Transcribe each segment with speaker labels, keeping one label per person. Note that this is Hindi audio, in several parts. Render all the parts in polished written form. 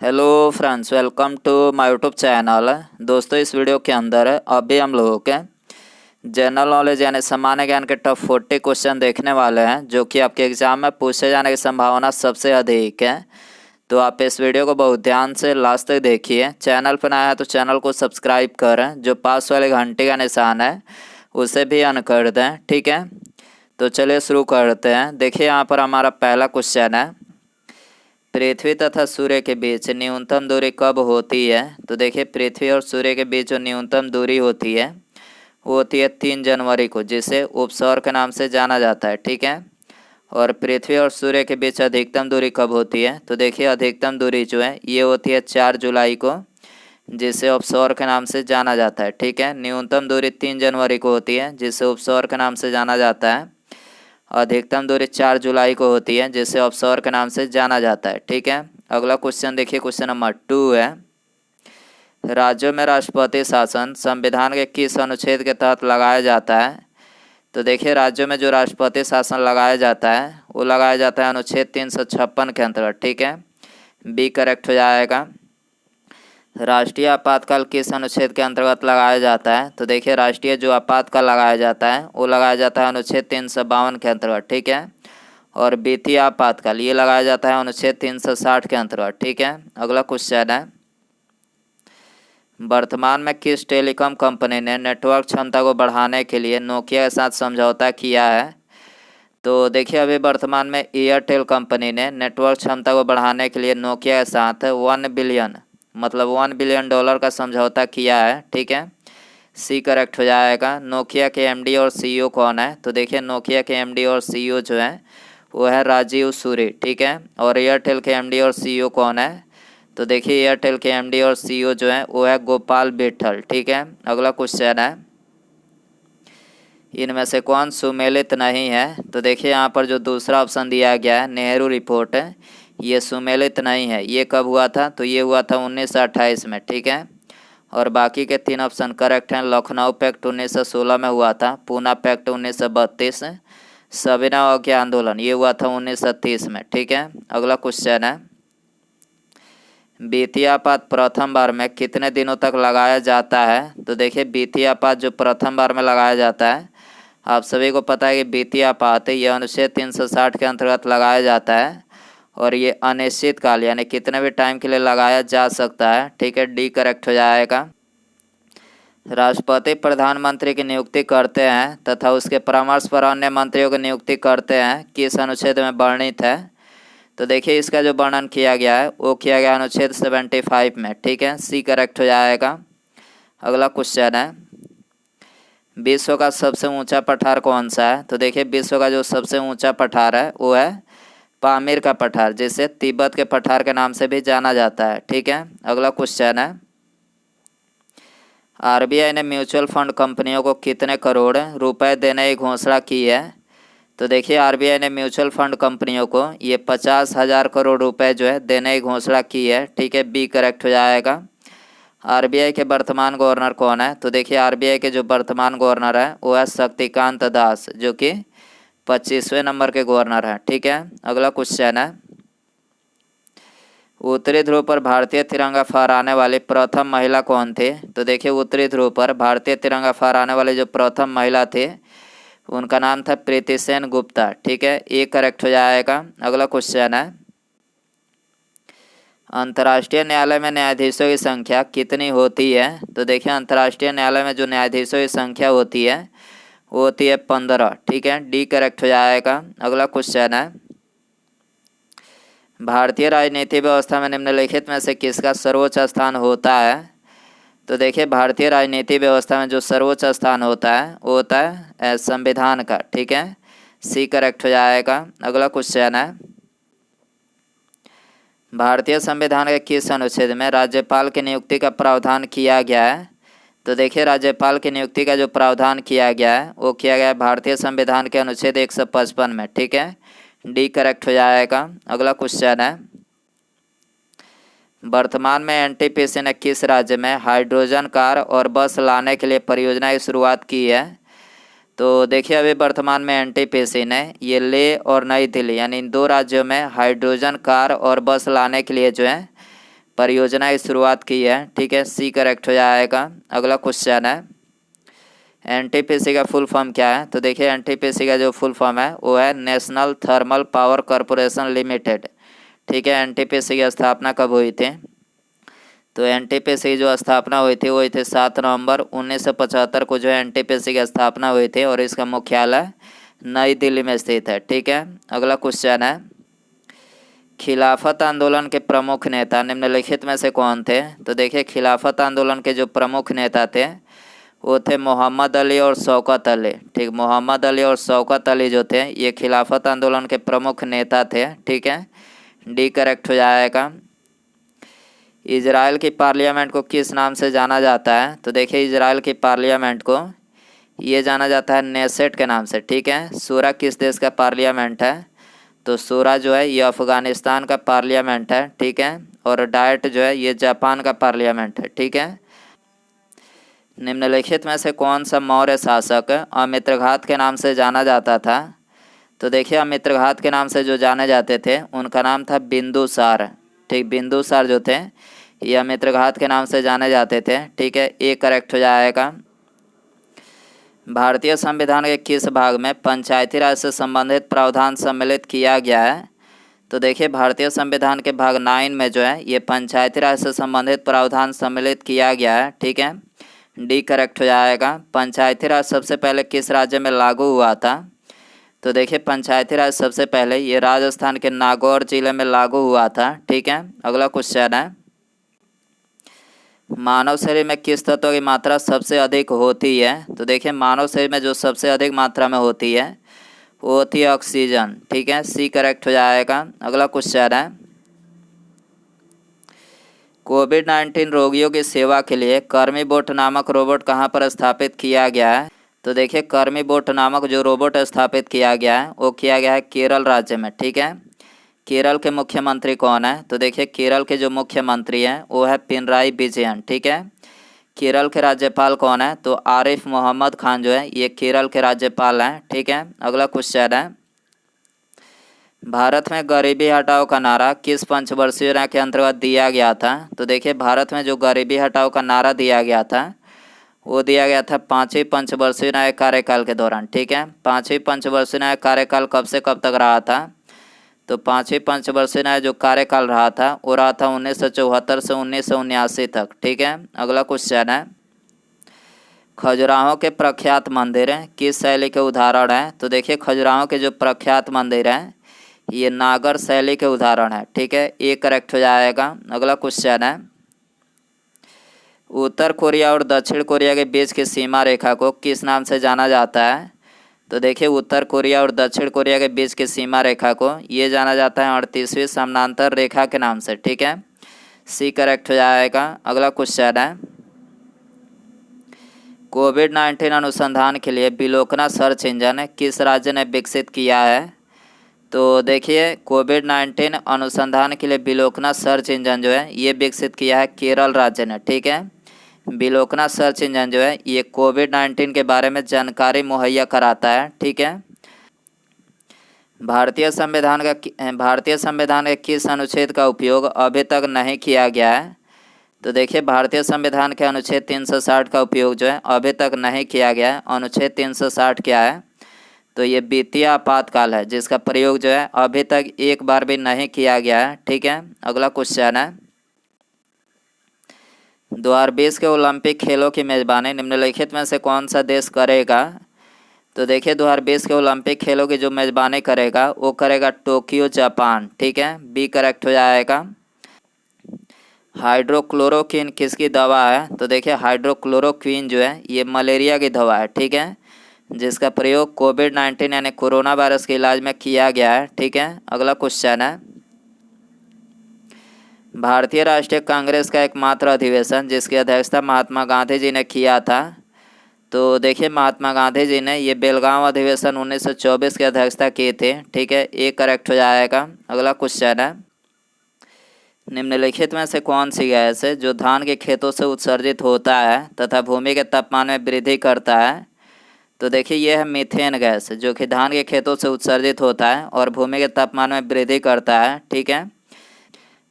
Speaker 1: Hello friends, welcome to my YouTube channel. दोस्तों, इस वीडियो के अंदर अभी हम लोगों के जनरल नॉलेज यानी सामान्य ज्ञान के टॉप 40 क्वेश्चन देखने वाले हैं, जो कि आपके एग्जाम में पूछे जाने की संभावना सबसे अधिक है। तो आप इस वीडियो को बहुत ध्यान से लास्ट तक देखिए। चैनल पर नया है तो चैनल को सब्सक्राइब करें, जो पास वाले घंटे का निशान है उसे भी ऑन कर दें, ठीक है। तो चलिए शुरू करते हैं। देखिए, यहाँ पर हमारा पहला क्वेश्चन है, पृथ्वी तथा सूर्य के बीच न्यूनतम दूरी कब होती है। तो देखिए, पृथ्वी और सूर्य के बीच जो न्यूनतम दूरी होती है वो होती है 3 जनवरी को, जिसे उपसौर के नाम से जाना जाता है, ठीक है। और पृथ्वी और सूर्य के बीच अधिकतम दूरी कब होती है। तो देखिए, अधिकतम दूरी जो है ये होती है 4 जुलाई को, जिसे उपसौर के नाम से जाना जाता है, ठीक है। न्यूनतम दूरी 3 जनवरी को होती है, जिसे उपसौर के नाम से जाना जाता है। अधिकतम दूरी 4 जुलाई को होती है, जिसे ऑफशोर के नाम से जाना जाता है, ठीक है। अगला क्वेश्चन देखिए, क्वेश्चन नंबर 2 है, राज्यों में राष्ट्रपति शासन संविधान के किस अनुच्छेद के तहत लगाया जाता है। तो देखिए, राज्यों में जो राष्ट्रपति शासन लगाया जाता है वो लगाया जाता है अनुच्छेद 356 के अंतर्गत, ठीक है। बी करेक्ट हो जाएगा। राष्ट्रीय आपातकाल किस अनुच्छेद के अंतर्गत लगाया जाता है। तो देखिए, राष्ट्रीय जो आपातकाल लगाया जाता है वो लगाया जाता है अनुच्छेद 352 के अंतर्गत, ठीक है। और वित्तीय आपातकाल ये लगाया जाता है अनुच्छेद 360 के अंतर्गत, ठीक है। अगला क्वेश्चन है, वर्तमान में किस टेलीकॉम कंपनी ने नेटवर्क क्षमता को बढ़ाने के लिए नोकिया के साथ समझौता किया है। तो देखिए, अभी वर्तमान में एयरटेल कंपनी ने नेटवर्क क्षमता को बढ़ाने के लिए नोकिया के साथ 1 बिलियन $1 बिलियन का समझौता किया है, ठीक है। सी करेक्ट हो जाएगा। नोकिया के एमडी और सीईओ कौन है। तो देखिए, नोकिया के एमडी और सीईओ जो है वो है राजीव सूरी, ठीक है। और एयरटेल के एमडी और सीईओ कौन है। तो देखिए, एयरटेल के एमडी और सीईओ जो है वो है गोपाल विट्ठल, ठीक है। अगला क्वेश्चन है, इनमें से कौन सुमेलित नहीं है। तो देखिए, यहाँ पर जो दूसरा ऑप्शन दिया गया है नेहरू रिपोर्ट है, ये सुमेलित नहीं है। ये कब हुआ था। तो ये हुआ था 1928 में, ठीक है। और बाकी के 3 ऑप्शन करेक्ट हैं। लखनऊ पैक्ट 1916 में हुआ था, पूना पैक्ट 1932, सविनय अवज्ञा आंदोलन ये हुआ था 1930 में, ठीक है। अगला क्वेश्चन है, वित्तीय आपात प्रथम बार में कितने दिनों तक लगाया जाता है। तो देखिए, वित्तीय आपात जो प्रथम बार में लगाया जाता है, आप सभी को पता है कि वित्तीय आपात यह अनुच्छेद 360 के अंतर्गत लगाया जाता है और ये अनिश्चित काल यानी कितने भी टाइम के लिए लगाया जा सकता है, ठीक है। डी करेक्ट हो जाएगा। राष्ट्रपति प्रधानमंत्री की नियुक्ति करते हैं तथा उसके परामर्श पर अन्य मंत्रियों की नियुक्ति करते हैं, किस अनुच्छेद में वर्णित है। तो देखिए, इसका जो वर्णन किया गया है वो किया गया अनुच्छेद 75 में, ठीक है। सी करेक्ट हो जाएगा। अगला क्वेश्चन है, विश्व का सबसे ऊंचा पठार कौन सा है। तो देखिए, विश्व का जो सबसे ऊंचा पठार है वो है पामीर का पठार, जिसे तिब्बत के पठार के नाम से भी जाना जाता है, ठीक है। अगला क्वेश्चन है, आरबीआई ने म्यूचुअल फंड कंपनियों को कितने करोड़ रुपए देने की घोषणा की है। तो देखिए, आरबीआई ने म्यूचुअल फंड कंपनियों को ये 50,000 करोड़ रुपए जो है देने की घोषणा की है, ठीक है। बी करेक्ट हो जाएगा। आरबीआई के वर्तमान गवर्नर कौन है। तो देखिए, आरबीआई के जो वर्तमान गवर्नर है वो है शक्तिकांत दास, जो कि 25वें नंबर के गवर्नर हैं, ठीक है। अगला क्वेश्चन है, उत्तरी ध्रुव पर भारतीय तिरंगा फहराने वाली प्रथम महिला कौन थी। तो देखिए, उत्तरी ध्रुव पर भारतीय तिरंगा फहराने वाली जो प्रथम महिला थी उनका नाम था प्रीति सेन गुप्ता, ठीक है। ये करेक्ट हो जाएगा। अगला क्वेश्चन है, अंतर्राष्ट्रीय न्यायालय में न्यायाधीशों की संख्या कितनी होती है। तो देखिए, अंतर्राष्ट्रीय न्यायालय में जो न्यायाधीशों की संख्या होती है वो होती है 15, ठीक है। डी करेक्ट हो जाएगा। अगला क्वेश्चन है, भारतीय राजनीति व्यवस्था में निम्नलिखित में से किसका सर्वोच्च स्थान होता है। तो देखिए, भारतीय राजनीति व्यवस्था में जो सर्वोच्च स्थान होता है वो होता है संविधान का, ठीक है। सी करेक्ट हो जाएगा। अगला क्वेश्चन है, भारतीय संविधान के किस अनुच्छेद में राज्यपाल की नियुक्ति का प्रावधान किया गया है। तो देखिए, राज्यपाल की नियुक्ति का जो प्रावधान किया गया है वो किया गया है भारतीय संविधान के अनुच्छेद 155 में, ठीक है। डी करेक्ट हो जाएगा। अगला क्वेश्चन है, वर्तमान में एनटीपीसी ने किस राज्य में हाइड्रोजन कार और बस लाने के लिए परियोजना की शुरुआत की है। तो देखिए, अभी वर्तमान में एनटीपीसी ने ये लेह और नई दिल्ली यानी इन 2 राज्यों में हाइड्रोजन कार और बस लाने के लिए जो है परियोजना की शुरुआत की है। ठीक है, सी करेक्ट हो जाएगा। अगला क्वेश्चन है एनटीपीसी का फुल फॉर्म क्या है? तो देखिए एनटीपीसी का जो फुल फॉर्म है वो है national thermal power corporation limited. ठीक है, एनटीपीसी की स्थापना कब हुई थी? तो एनटीपीसी की जो स्थापना हुई थी वो हुई थी 7 नवंबर 1975 को जो है एनटीपीसी की स्थापना हुई थी और इसका मुख्यालय नई दिल्ली में स्थित है। ठीक है, अगला क्वेश्चन है खिलाफत आंदोलन के प्रमुख नेता निम्नलिखित में से कौन थे? तो देखिए खिलाफत आंदोलन के जो प्रमुख नेता थे वो थे मोहम्मद अली और शौकत अली। ठीक, मोहम्मद अली और शौकत अली जो थे ये खिलाफत आंदोलन के प्रमुख नेता थे। ठीक है, डी करेक्ट हो जाएगा। इजराइल की पार्लियामेंट को किस नाम से जाना जाता है? तो देखिए इजराइल की पार्लियामेंट को ये जाना जाता है नेसेट के नाम से। ठीक है, सूरा किस देश का पार्लियामेंट है? तो सूरा जो है ये अफ़गानिस्तान का पार्लियामेंट है। ठीक है, और डाइट जो है ये जापान का पार्लियामेंट है। ठीक है, निम्नलिखित में से कौन सा मौर्य शासक अमित्रघात के नाम से जाना जाता था? तो देखिए अमित्रघात के नाम से जो जाने जाते थे उनका नाम था बिंदुसार। ठीक, बिंदुसार जो थे ये अमित्रघात के नाम से जाने जाते थे। ठीक है, ए करेक्ट हो जाएगा। भारतीय संविधान के किस भाग में पंचायती राज से संबंधित प्रावधान सम्मिलित किया गया है? तो देखिए भारतीय संविधान के भाग 9 में जो है ये पंचायती राज से संबंधित प्रावधान सम्मिलित किया गया है। ठीक है, डी करेक्ट हो जाएगा। पंचायती राज सबसे पहले किस राज्य में लागू हुआ था? तो देखिए पंचायती राज सबसे पहले ये राजस्थान के नागौर जिले में लागू हुआ था। ठीक है, अगला क्वेश्चन है मानव शरीर में किस तत्व की मात्रा सबसे अधिक होती है? तो देखिए मानव शरीर में जो सबसे अधिक मात्रा में होती है वो होती है ऑक्सीजन। ठीक है, सी करेक्ट हो जाएगा। अगला क्वेश्चन है कोविड-19 रोगियों की सेवा के लिए कर्मी बोट नामक रोबोट कहाँ पर स्थापित किया गया है? तो देखिए कर्मी बोट नामक जो रोबोट स्थापित किया गया है वो किया गया है केरल राज्य में। ठीक है, केरल के मुख्यमंत्री कौन है? तो देखिए केरल के जो मुख्यमंत्री हैं वो है पिनराई विजयन। ठीक है, केरल के राज्यपाल कौन है? तो आरिफ मोहम्मद खान जो है ये केरल के राज्यपाल हैं। ठीक है, अगला क्वेश्चन है भारत में गरीबी हटाओ का नारा किस पंचवर्षीय योजना के अंतर्गत दिया गया था? तो देखिए भारत में जो गरीबी हटाओ का नारा दिया गया था वो दिया गया था 5वीं पंचवर्षीय योजना कार्यकाल के दौरान। ठीक है, 5वीं पंचवर्षीय योजना कार्यकाल कब से कब तक रहा था? तो 5वीं पंचवर्षीय योजना जो कार्यकाल रहा था वो रहा था 1974 से 1979 तक। ठीक है, अगला क्वेश्चन है खजुराहो के प्रख्यात मंदिर किस शैली के उदाहरण हैं? तो देखिए खजुराहो के जो प्रख्यात मंदिर हैं ये नागर शैली के उदाहरण है। ठीक है, ये करेक्ट हो जाएगा। अगला क्वेश्चन है उत्तर कोरिया और दक्षिण कोरिया के बीच की सीमा रेखा को किस नाम से जाना जाता है? तो देखिए उत्तर कोरिया और दक्षिण कोरिया के बीच की सीमा रेखा को ये जाना जाता है 38वीं समानांतर रेखा के नाम से। ठीक है, सी करेक्ट हो जाएगा। अगला क्वेश्चन है कोविड-19 अनुसंधान के लिए बिलोकना सर्च इंजन किस राज्य ने विकसित किया है? तो देखिए कोविड-19 अनुसंधान के लिए बिलोकना सर्च इंजन जो है ये विकसित किया है केरल राज्य ने। ठीक है, बिलोकना सर्च इंजन जो है ये कोविड-19 के बारे में जानकारी मुहैया कराता है। ठीक है, भारतीय संविधान के किस अनुच्छेद का उपयोग अभी तक नहीं किया गया है? तो देखिए भारतीय संविधान के अनुच्छेद 360 का उपयोग जो है अभी तक नहीं किया गया है। अनुच्छेद 360 क्या है? तो ये वित्तीय आपातकाल है जिसका प्रयोग जो है अभी तक एक बार भी नहीं किया गया है। ठीक है, अगला क्वेश्चन है 2020 के ओलंपिक खेलों की मेज़बानी निम्नलिखित में से कौन सा देश करेगा? तो देखिए 2020 के ओलंपिक खेलों की जो मेज़बानी करेगा वो करेगा टोक्यो जापान। ठीक है, बी करेक्ट हो जाएगा। हाइड्रोक्लोरोक्विन किसकी दवा है? तो देखिए हाइड्रोक्लोरोक्विन जो है ये मलेरिया की दवा है। ठीक है, जिसका प्रयोग कोविड-19 यानी कोरोना वायरस के इलाज में किया गया है। ठीक है, अगला क्वेश्चन है भारतीय राष्ट्रीय कांग्रेस का एकमात्र अधिवेशन जिसकी अध्यक्षता महात्मा गांधी जी ने किया था। तो देखिए महात्मा गांधी जी ने ये बेलगांव अधिवेशन 1924 की अध्यक्षता की थी। ठीक है, ये करेक्ट हो जाएगा। अगला क्वेश्चन है निम्नलिखित में से कौन सी गैस है जो धान के खेतों से उत्सर्जित होता है तथा भूमि के तापमान में वृद्धि करता है? तो देखिए यह है मीथेन गैस जो कि धान के खेतों से उत्सर्जित होता है और भूमि के तापमान में वृद्धि करता है। ठीक है,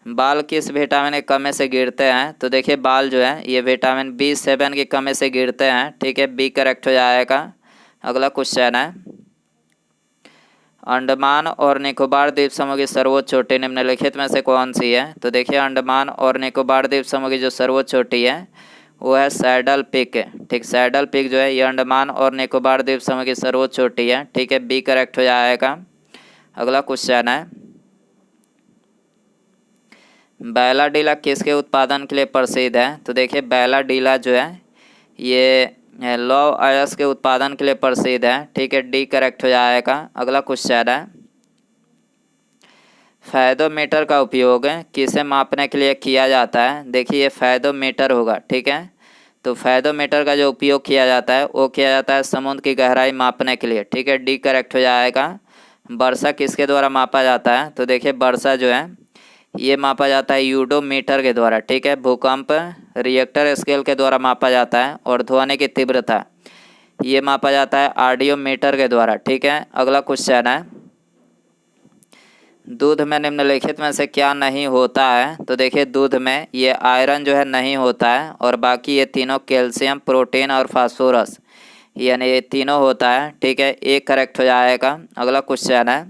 Speaker 1: बाल किस विटामिन की कमी से गिरते हैं? तो देखिए बाल जो है ये विटामिन B7 की कमी से गिरते हैं। ठीक है, बी करेक्ट हो जाएगा। अगला क्वेश्चन है, अंडमान और निकोबार द्वीप समूह की सर्वोच्च चोटी निम्नलिखित में से कौन सी है? तो देखिए अंडमान और निकोबार द्वीप समूह की जो सर्वोच्च चोटी है वो है सैडल पीक है। ठीक, सैडल पीक जो है ये अंडमान और निकोबार द्वीप समूह की सर्वोच्च चोटी है। ठीक है, बी करेक्ट हो जाएगा। अगला क्वेश्चन है, बैलाडीला किसके उत्पादन के लिए प्रसिद्ध है? तो देखिए बैलाडीला जो है ये लौह अयस्क के उत्पादन के लिए प्रसिद्ध है। ठीक है, डी करेक्ट हो जाएगा। अगला क्वेश्चन है, फैदोमीटर का उपयोग किसे मापने के लिए किया जाता है? देखिए ये फैदोमीटर होगा। ठीक है, तो फैदोमीटर का जो उपयोग किया जाता है वो किया जाता है समुद्र की गहराई मापने के लिए। ठीक है, डी करेक्ट हो जाएगा। वर्षा किसके द्वारा मापा जाता है? तो देखिए वर्षा जो है ये मापा जाता है यूडोमीटर के द्वारा। ठीक है, भूकंप रिएक्टर स्केल के द्वारा मापा जाता है। और ध्वनि की तीव्रता ये मापा जाता है ऑडियोमीटर के द्वारा। ठीक है, अगला क्वेश्चन है, दूध में निम्नलिखित में से क्या नहीं होता है? तो देखिए दूध में ये आयरन जो है नहीं होता है और बाकी ये तीनों कैल्शियम, प्रोटीन और फास्फोरस यानी ये तीनों होता है। ठीक है, ए करेक्ट हो जाएगा। अगला क्वेश्चन है,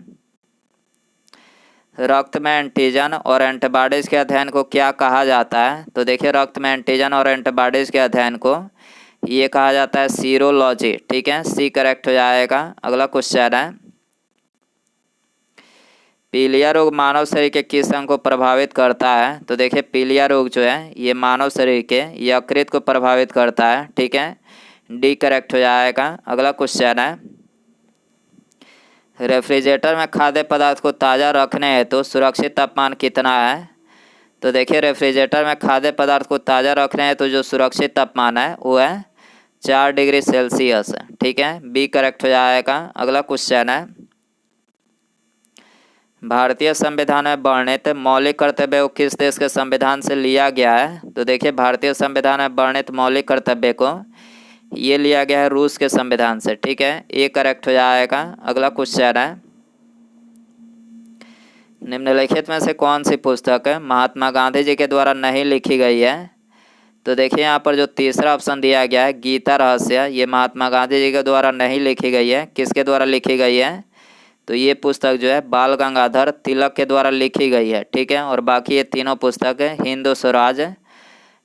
Speaker 1: रक्त में एंटीजन और एंटीबॉडीज़ के अध्ययन को क्या कहा जाता है? तो देखिए रक्त में एंटीजन और एंटीबॉडीज़ के अध्ययन को ये कहा जाता है सीरोलॉजी। ठीक है, सी करेक्ट हो जाएगा। अगला क्वेश्चन है, पीलिया रोग मानव शरीर के किस अंग को प्रभावित करता है? तो देखिए पीलिया रोग जो है ये मानव शरीर के यकृत को प्रभावित करता है। ठीक है, डी करेक्ट हो जाएगा। अगला क्वेश्चन है, रेफ्रिजरेटर में खाद्य पदार्थ को ताज़ा रखने हेतु सुरक्षित तापमान कितना है? तो देखिए रेफ्रिजरेटर में खाद्य पदार्थ को ताज़ा रखने हेतु जो सुरक्षित तापमान है वो है 4 डिग्री सेल्सियस। ठीक है, बी करेक्ट हो जाएगा। अगला क्वेश्चन है, भारतीय संविधान में वर्णित मौलिक कर्तव्य को किस देश के संविधान से लिया गया है? तो देखिए भारतीय संविधान में वर्णित मौलिक कर्तव्य को ये लिया गया है रूस के संविधान से। ठीक है, ये करेक्ट हो जाएगा। अगला क्वेश्चन है, निम्नलिखित में से कौन सी पुस्तक महात्मा गांधी जी के द्वारा नहीं लिखी गई है? तो देखिए यहाँ पर जो तीसरा ऑप्शन दिया गया है गीता रहस्य, ये महात्मा गांधी जी के द्वारा नहीं लिखी गई है। किसके द्वारा लिखी गई है? तो ये पुस्तक जो है बाल गंगाधर तिलक के द्वारा लिखी गई है। ठीक है, और बाकी ये तीनों पुस्तक है हिंदू स्वराज,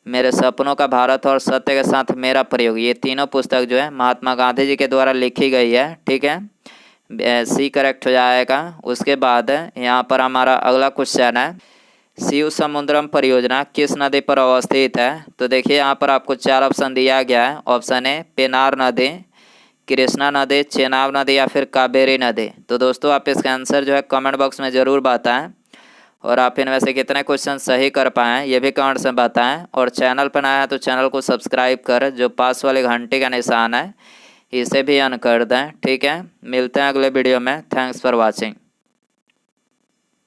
Speaker 1: मेरे सपनों का भारत और सत्य के साथ मेरा प्रयोग, ये तीनों पुस्तक जो है महात्मा गांधी जी के द्वारा लिखी गई है। ठीक है, सी करेक्ट हो जाएगा। उसके बाद यहाँ पर हमारा अगला क्वेश्चन है, शिव समुद्रम परियोजना किस नदी पर अवस्थित है? तो देखिए यहाँ पर आपको 4 ऑप्शन दिया गया है। ऑप्शन ए पेनार नदी, कृष्णा नदी, चेनाब नदी या फिर कावेरी नदी। तो दोस्तों आप इसका आंसर जो है कमेंट बॉक्स में ज़रूर बताएं और आप इनमें से कितने क्वेश्चन सही कर पाएँ ये भी कमेंट्स में बताएं। और चैनल पर नया है तो चैनल को सब्सक्राइब कर जो पास वाले घंटे का निशान है इसे भी ऑन कर दें। ठीक है, मिलते हैं अगले वीडियो में। Thanks for watching.